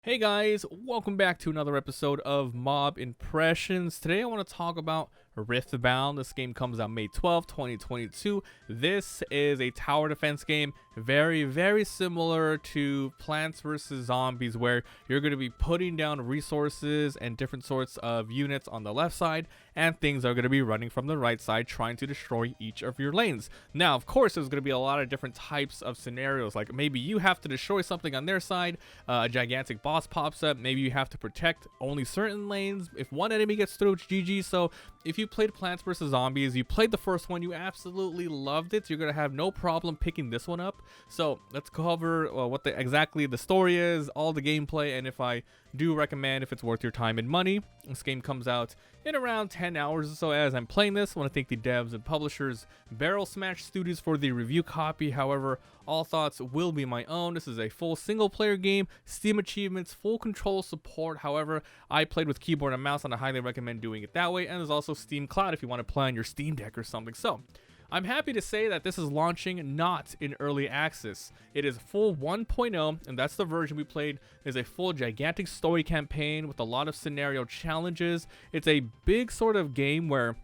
Hey guys, welcome back to another episode of Mabimpressions. Today I want to talk about Riftbound. This game comes out May 12th, 2022. This is a tower defense game, very similar to Plants vs. Zombies, where you're going to be putting down resources and different sorts of units on the left side, and things are going to be running from the right side trying to destroy each of your lanes. Now, of course, there's going to be a lot of different types of scenarios, like maybe you have to destroy something on their side, a gigantic boss pops up, maybe you have to protect only certain lanes. If one enemy gets through, it's GG. So if you played Plants vs. Zombies, you played the first one, you absolutely loved it, you're gonna have no problem picking this one up. So let's cover what exactly the story is, all the gameplay, and if I do recommend, if it's worth your time and money. This game comes out in around 10 hours or so as I'm playing this. I want to thank the devs and publishers Barrel Smash Studios for the review copy. However, all thoughts will be my own. This is a full single player game, Steam achievements, full control support. However, I played with keyboard and mouse and I highly recommend doing it that way. And there's also Steam Cloud if you want to play on your Steam Deck or something. So I'm happy to say that this is launching not in early access. It is full 1.0, and that's the version we played. Is a full gigantic story campaign with a lot of scenario challenges. It's a big sort of game where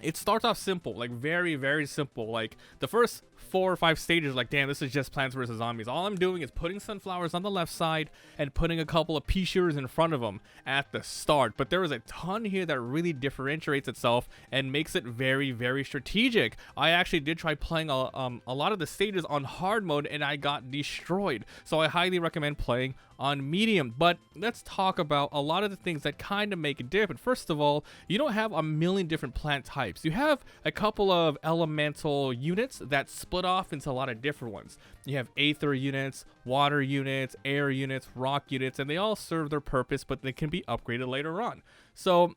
it starts off simple, like very simple. Like the first 4 or 5 stages, like damn, this is just Plants vs. Zombies. All I'm doing is putting sunflowers on the left side and putting a couple of pea shooters in front of them at the start. But there is a ton here that really differentiates itself and makes it very strategic. I actually did try playing a lot of the stages on hard mode and I got destroyed. So I highly recommend playing on medium. But let's talk about a lot of the things that kind of make it different. First of all, you don't have a million different plant types. You have a couple of elemental units that split off into a lot of different ones. You have aether units, water units, air units, rock units, and they all serve their purpose, but they can be upgraded later on. So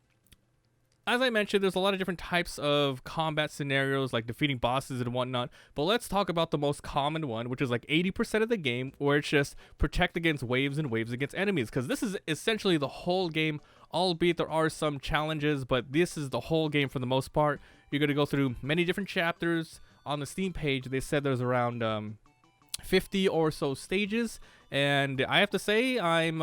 as I mentioned, there's a lot of different types of combat scenarios, like defeating bosses and whatnot, but let's talk about the most common one, which is like 80% of the game, where it's just protect against waves and waves against enemies, because this is essentially the whole game, albeit there are some challenges, but this is the whole game for the most part. You're going to go through many different chapters. On the Steam page, they said there's around 50 or so stages, and I have to say I'm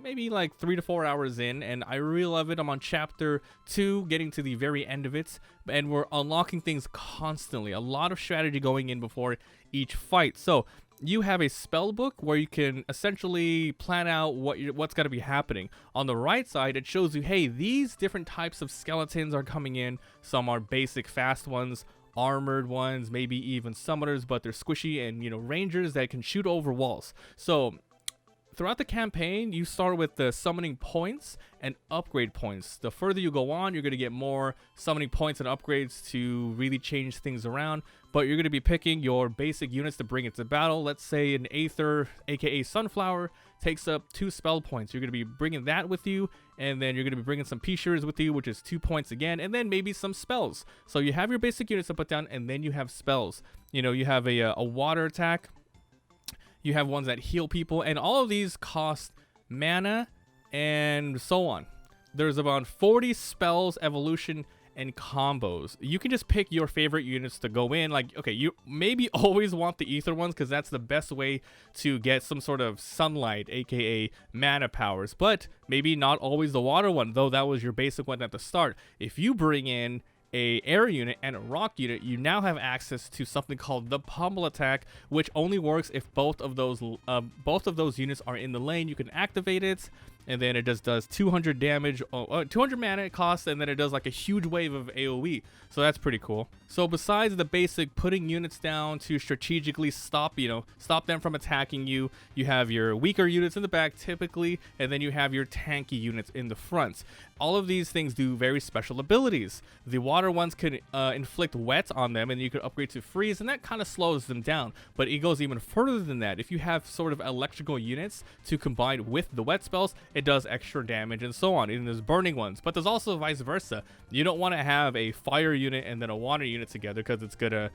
maybe like 3 to 4 hours in, and I really love it. I'm on chapter 2, getting to the very end of it, and we're unlocking things constantly. A lot of strategy going in before each fight. So you have a spell book where you can essentially plan out what's going to be happening. On the right side, it shows you, hey, these different types of skeletons are coming in. Some are basic fast ones, armored ones, maybe even summoners, but they're squishy, and rangers that can shoot over walls. So throughout the campaign, you start with the summoning points and upgrade points. The further you go on, you're going to get more summoning points and upgrades to really change things around, but you're going to be picking your basic units to bring into battle. Let's say an aether, aka sunflower, takes up 2 spell points. You're going to be bringing that with you, and then you're going to be bringing some pea shooters with you, which is 2 points again, and then maybe some spells. So you have your basic units to put down, and then you have spells. You have a water attack. You have ones that heal people, and all of these cost mana and so on. There's about 40 spells, evolution, and combos. You can just pick your favorite units to go in. Like, okay, you maybe always want the ether ones because that's the best way to get some sort of sunlight, aka mana powers, but maybe not always the water one, though that was your basic one at the start. If you bring in a air unit and a rock unit, you now have access to something called the Pummel Attack, which only works if both of those units are in the lane. You can activate it, and then it just does 200 damage, 200 mana it costs, and then it does like a huge wave of AoE. So that's pretty cool. So besides the basic putting units down to strategically stop them from attacking you, you have your weaker units in the back typically, and then you have your tanky units in the front. All of these things do very special abilities. The water ones can inflict wet on them, and you can upgrade to freeze, and that kind of slows them down. But it goes even further than that. If you have sort of electrical units to combine with the wet spells, it does extra damage and so on. And there's burning ones, but there's also vice versa. You don't want to have a fire unit and then a water unit together because it's gonna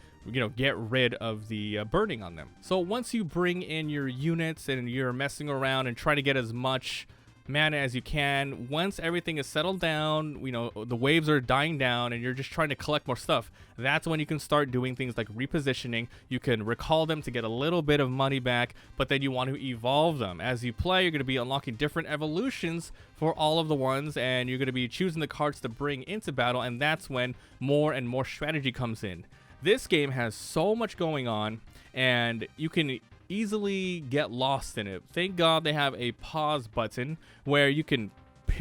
get rid of the burning on them. So once you bring in your units and you're messing around and try to get as much mana as you can. Once everything is settled down, you know, the waves are dying down and you're just trying to collect more stuff, that's when you can start doing things like repositioning. You can recall them to get a little bit of money back, but then you want to evolve them. As you play, you're going to be unlocking different evolutions for all of the ones, and you're going to be choosing the cards to bring into battle, and that's when more and more strategy comes in. This game has so much going on, and you can easily get lost in it. Thank God they have a pause button where you can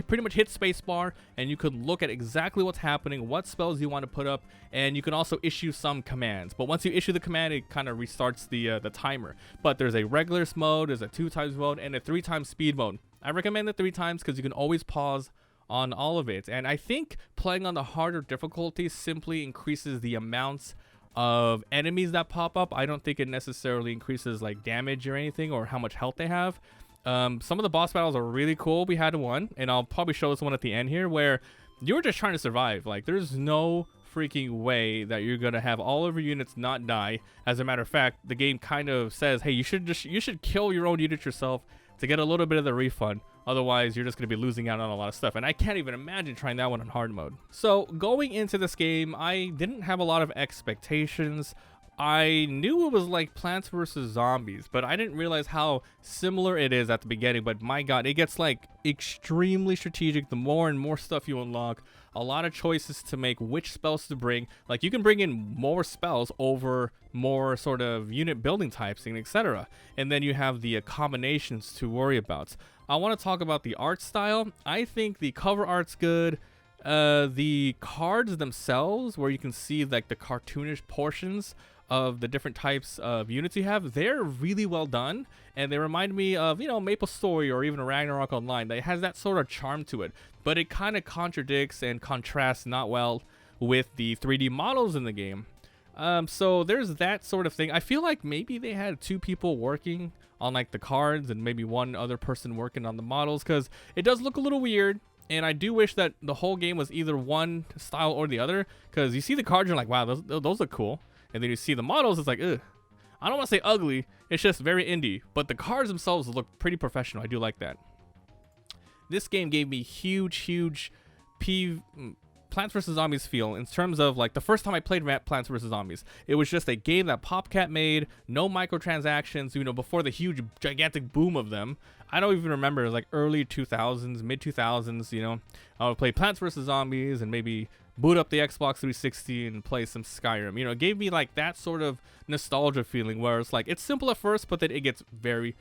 pretty much hit spacebar and you can look at exactly what's happening, what spells you want to put up, and you can also issue some commands. But once you issue the command, it kind of restarts the timer. But there's a regular mode, there's a 2x mode, and a 3x speed mode. I recommend the 3x because you can always pause on all of it. And I think playing on the harder difficulty simply increases the amounts of enemies that pop up. I don't think it necessarily increases like damage or anything or how much health they have. Some of the boss battles are really cool. We had one, and I'll probably show this one at the end here, where you're just trying to survive. Like, there's no freaking way that you're gonna have all of your units not die. As a matter of fact, the game kind of says, hey, you should kill your own unit yourself to get a little bit of the refund. Otherwise, you're just going to be losing out on a lot of stuff. And I can't even imagine trying that one on hard mode. So going into this game, I didn't have a lot of expectations. I knew it was like Plants vs. Zombies, but I didn't realize how similar it is at the beginning. But my God, it gets like extremely strategic the more and more stuff you unlock. A lot of choices to make, which spells to bring. Like, you can bring in more spells over more sort of unit building types and etc. And then you have the combinations to worry about. I want to talk about the art style. I think the cover art's good. The cards themselves, where you can see like the cartoonish portions of the different types of units you have, they're really well done, and they remind me of, you know, MapleStory or even Ragnarok Online. That has that sort of charm to it, but it kind of contradicts and contrasts not well with the 3D models in the game. So there's that sort of thing. I feel like maybe they had 2 people working on like the cards and maybe 1 other person working on the models, because it does look a little weird. And I do wish that the whole game was either one style or the other, because you see the cards, you're like, wow, those look cool. And then you see the models, it's like, ugh. I don't want to say ugly, it's just very indie. But the cards themselves look pretty professional. I do like that. This game gave me huge Plants vs. Zombies feel in terms of like the first time I played Plants vs. Zombies. It was just a game that PopCat made, no microtransactions, you know, before the huge gigantic boom of them. I don't even remember, it was like early 2000s, mid 2000s, you know. I would play Plants vs. Zombies and maybe boot up the Xbox 360 and play some Skyrim. You know, it gave me like that sort of nostalgia feeling where it's like, it's simple at first, but then it gets very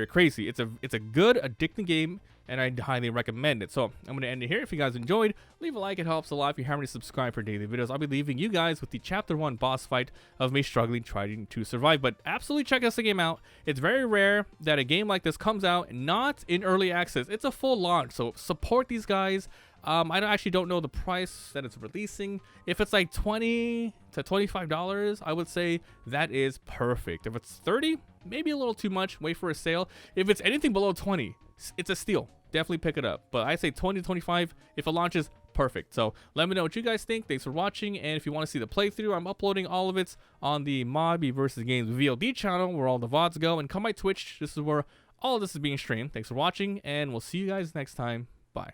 crazy. It's a good, addicting game, and I highly recommend it. So I'm going to end it here. If you guys enjoyed, leave a like. It helps a lot. If you haven't subscribed for daily videos, I'll be leaving you guys with the Chapter 1 boss fight of me struggling, trying to survive. But absolutely check this game out. It's very rare that a game like this comes out not in early access. It's a full launch, so support these guys. I actually don't know the price that it's releasing. If it's like $20 to $25, I would say that is perfect. If it's $30, maybe a little too much. Wait for a sale. If it's anything below $20, it's a steal. Definitely pick it up. But I say 20 to 25 if it launches. Perfect. So let me know what you guys think. Thanks for watching, and if you want to see the playthrough, I'm uploading all of it on the MabiVsGamesVOD channel, where all the VODs go, and come by Twitch. This is where all of this is being streamed. Thanks for watching, and we'll see you guys next time. Bye.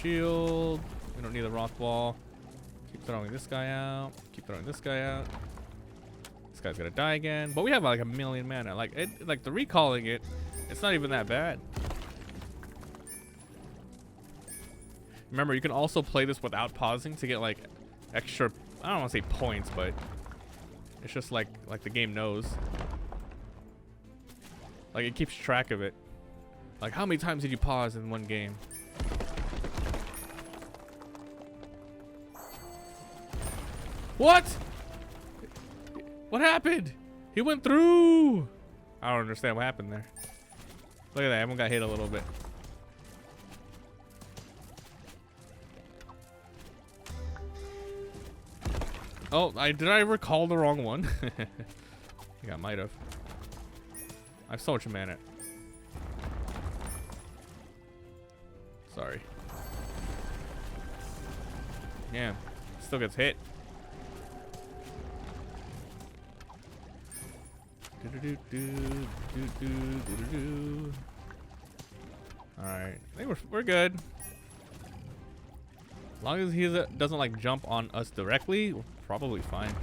Shield. We don't need the rock wall. Keep throwing this guy out. Keep throwing this guy out. This guy's gonna die again. But we have like 1,000,000 mana. Like the recalling it, it's not even that bad. Remember, you can also play this without pausing to get like extra, I don't want to say points, but it's just like the game knows. Like, it keeps track of it. Like, how many times did you pause in one game? What? What happened? He went through. I don't understand what happened there. Look at that. Everyone got hit a little bit. Oh, did I recall the wrong one? I think I might have. I have so much mana. Sorry. Yeah, still gets hit. Alright, I think we're good. As long as he doesn't like jump on us directly, we're probably fine.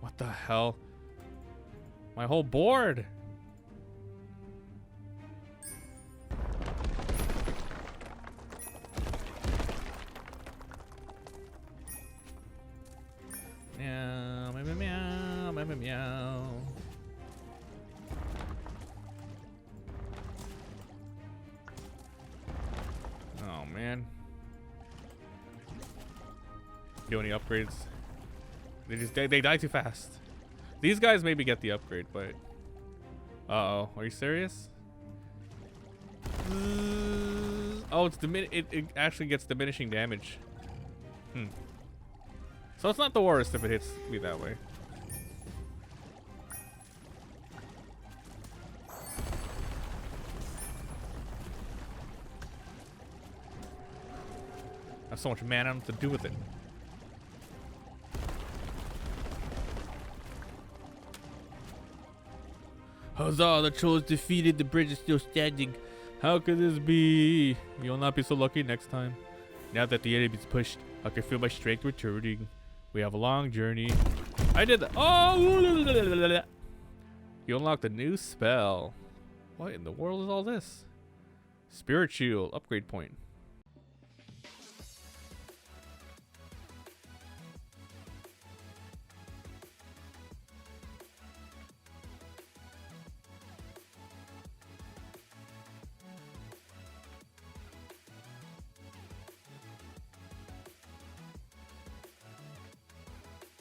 What the hell? My whole board. Meow, meow, meow, meow, meow, meow. Oh man. Do any upgrades? They die too fast. These guys maybe get the upgrade, but uh-oh, are you serious? Oh, it's it actually gets diminishing damage. So it's not the worst if it hits me that way. I have so much mana to do with it. Huzzah, the trolls defeated, the bridge is still standing. How could this be? You'll not be so lucky next time. Now that the enemy's pushed, I can feel my strength returning. We have a long journey. I did that. Oh! You unlocked a new spell. What in the world is all this? Spirit Shield, upgrade point.